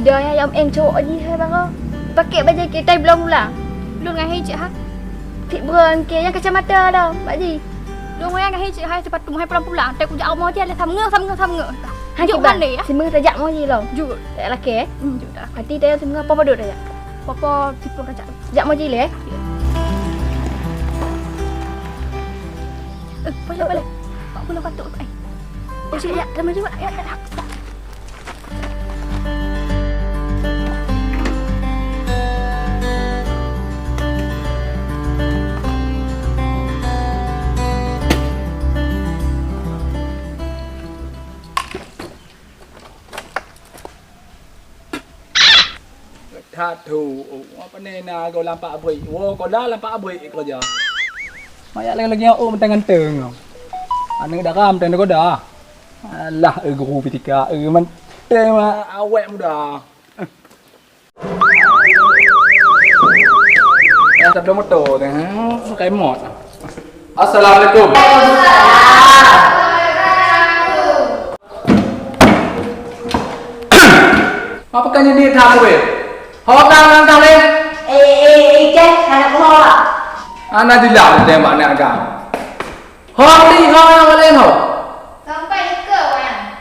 Tidak yang em cowok ni hai bang. Pakai baju kita belum pulang. Lu ngai cik ha. Tik beran ke yang kacamata dah. Pak Ji. Lu ngai ngai cik hai cepat tu hai pulang. Tak ku jauh mau dia le tham ngơ. Hai Jom bang. pandai ya. Semua rajak mau ji lo. Jujur. Tak laki eh. Jujur dah. Hati dia semua apa bodoh rajak. Papa tipu rajak. Jak mau ji le. Boleh. Pak pula patuk ai. Oh cik ya, sama juga. Ya. Thắt thủ apa ni na kau lampak abri. Wo kau dah lampak abri kau je. Maya lagi ôm tangan teng. Anu dah ram teng kau dah. Alah guru pitika man teng awek muda. Sebelum motor teh pakai mod. Assalamualaikum. Apa kan jadi thang kowe? Hok nang kau le. Chết hay là ho ạ? Ana đi làm để mà nè cả. Hok đi hok nang lên hok. Sampai ke wayang.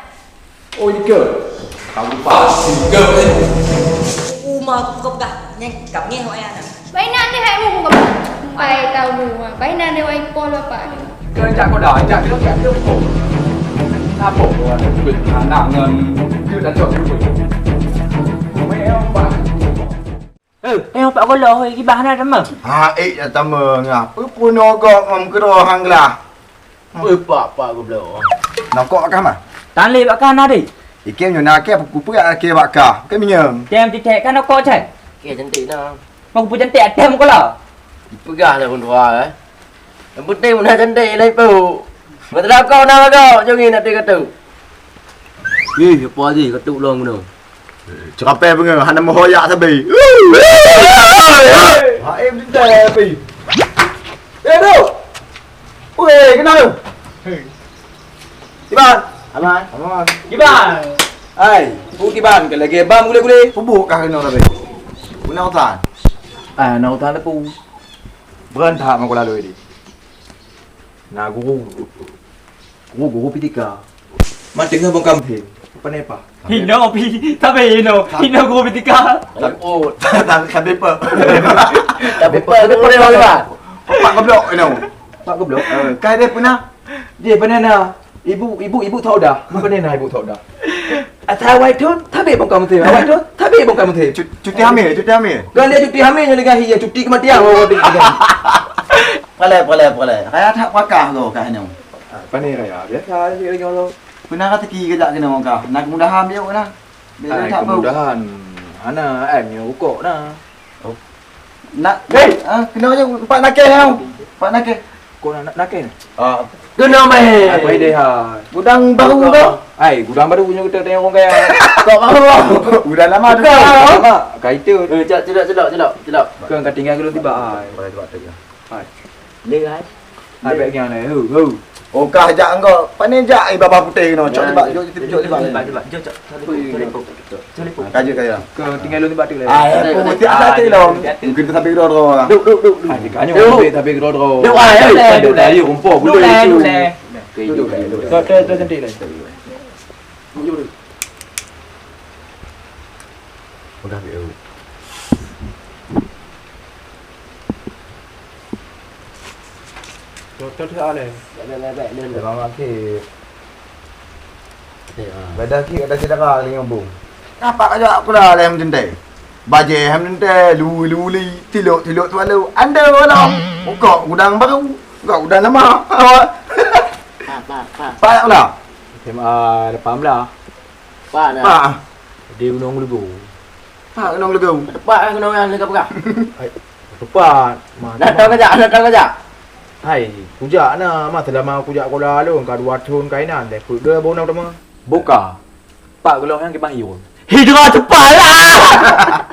Ôi đi cơ. Kau lupa sih cơ. Mà không gặp nhanh gặp nghe hỏi anh à? Baik nak ni hai mu kau. Pai tahu rumah. Pai nak dia wai pol bapak ni. Cơ chả có đòi chả có kẹt đâu khổ. Tha bổ bình nặng ngần chưa đã chọn cái bình. Mẹ ông bà. Em bảo có lỗi cái bán này đó mà. Hai ta mờ ngà, puno kok ngom kero hangla. Apa goblok. Nó kok ka mà. Tan le bakal na đi. Ikem yo na ke pupu ya ke baka. Ke minyang. Tem ti kan nó có chạy. Kaya cantik na. Mau pu cantik tem ko lah. Pegah lah pun tua eh. Yang penting pun dah cantik lah ipu. Betul kau nama kau. Jangan nak dia kata. Apa lagi ketuk long tu. Cerape pengen hana mohoyak sabi. Ha em đi tè pi. Ê đâu. Ui, cái nào? Kiban. Aman. Aman. Kiban. Ai, pu kiban ke lagi bam gule. Pubu ka kena sabi. Punau tan. Nau tan pu. Beran thak ma kula lui đi. Na guru pitika. Man tengah bang kampung. Apa ni apa? Hino pi, tapi hino go bitika. Oh. Tan sabi pa. Tapi apa dia orang lah. Pak goblok ini. Pak goblok. Kai dia pernah. Dia banana. Ibu tahu dah. Apa ni na ibu tahu dah. Awak tu tapi bang kampung. Awak tu tapi bang kampung. Cuti hamil. Kan dia cuti hamil je lagi ya cuti kematian. Boleh. Kaya tak pakah lo ka hanya. Apa ni raya? Biasa je lagi orang. Pernah kata ki kejak kena orang kah. Nak kemudahan dia kena. Biar tak bau. Kemudahan. Ana em yang ukok dah. Nak kena je Pak Nakil kau. Pak Nakil. Kau nak ke? Kena mai. Apa dia ha? Gudang baru kau. Ai, gudang baru punya kita tengok orang kaya. Kau mahu. Udah lama tu. Kaita. Celak. Kau kat tinggal ke tiba ai. Ai. Ni hai. Ai baik yang ni. Hu. Oh kah jak engkau. Panen jak baba putih no. Cok tiba. Jom tiba. Kaja. Kau tinggal lu tiba tu le. Putih ada tu lo. Mungkin tu tapi ro. Duk. Ai kanyo ambil tapi gro. Duk ai. Duk dah you rumput bulu. Duk. Duk. Tu cantik lah. Udah biar. Tu ale. Baik. Mama ki. Ya. Badak ki ada sedekah dengan bung. Apa aja aku dah lem jendai. Baje ham jendai lu tilok tu lalu. Anda wala. Kok gudang baru. Kok gudang lama. Pak. Pak lah. SMA depan belah. Pak nak. Pak. Dia gunung lugu. Pak nong legau. Pak kena orang dekat pegah. Tepat. Nak tahu kejap. Hai, kujak na, masa lama kujak kola lu, kau dua tahun kainan deh. Kuda bonau tama. Buka. Pak gelau yang kibang hiu. Hidra cepatlah.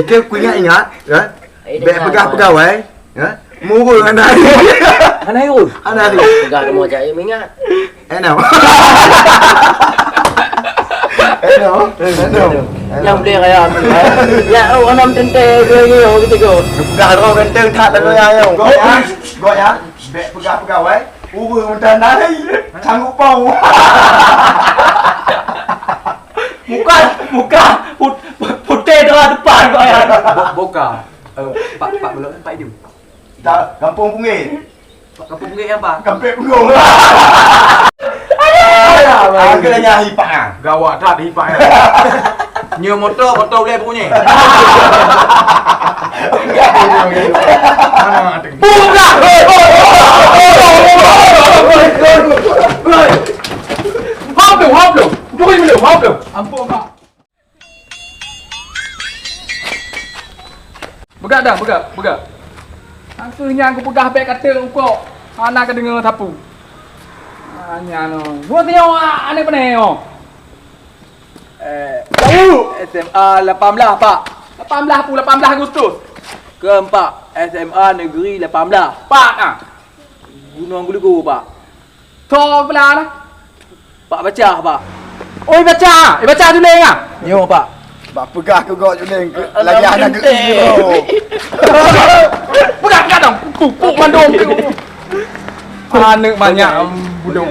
Itu ku ingat, ya. Bek pegawai, ya. Murul anak. Anak hiu. Pegah mau cari mingat. Enak. Yang dia kaya ya orang tente ke gitu go. Pegang kau ganteng tak tak yang. Kau ya. Bek pegang wei. Ubur mentah nai. Sanggup pau. Muka putih depan kau ya. Boka. Pak belum Pak Idu. Tak kampung Pungit. Kampung Bukit apa? Kampung Punggung. Aku dah nyahi pak ah. Gawat tak hipak. Nyo motor boleh punya. Buka. Hop lu. Join lu, hop lu. Ampun Pak. Begak dah, begak. Akhirnya aku pegah beg kata kau. Anak kedengar tapu. Hanya no. Gua tengok aneh peneo. Tahu SMA 18 Pak. 18 Agustus. Keempat SMA Negeri 18. Pak ah. Gunung Gulugu Pak. Thor belah dah. Pak baca Pak. Oi baca. Baca tu leng ah. Yo Pak. Bak pegah aku kau juling. Lagi anak ke Pegang dong. Pupuk mandom. Anak banyak budok.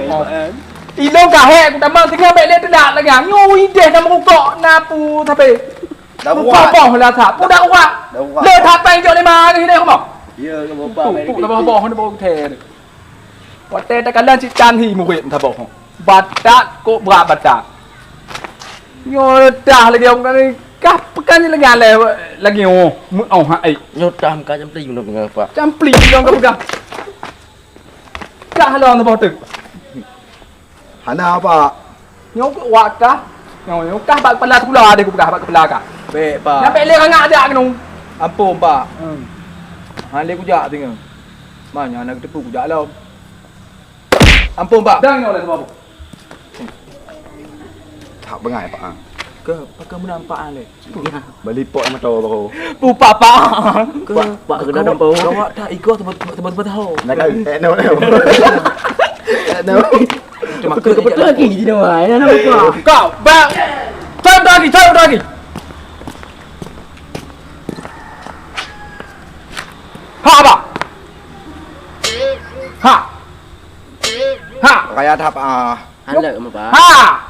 Ilong kahek aku tambah tinggal beg dia tidak lagi. Nyoi deh nama kok napu tapi. dah Kau buat. boh lah tak. Kau dah buat. Dah buat. Le tak pai jok lima ke sini kau mau. Ya ke Bapak. Pupuk dah boh dah boh the. Wat te tak kalan ci can hi mu wet ta boh. Badak kok berat badak. Yo dah lagi ông ni kah pekan ni lagi oh mu au ha ai. Nyotam ka jam 3 benar Pak. Campli dong kau pegang. Kah halon boh tu. Hana apa? Nyok wak kah? Nyok kah bak kepala tu lah ada aku pegang bak kepala kah. Baik Pak. Nyampe le ngak ada kenung. Ampun Pak. Hale kujak tengok. Mana nak tepu kujak lah. Ampun Pak. Dang nyok le sebab. Tak bengai pak ah. Ke pakai menampak ale. Beli pot motor baru. Pu papa. Ke Pak kena nampak. Kawak tak ikut tempat tahu. Nak no. No. Cuma betul lagi di bawah. Ya nama Pak. Kau bak. Tahu lagi. Ha apa? Ha. Kaya tahap ah. Anda ke Pak? Ha.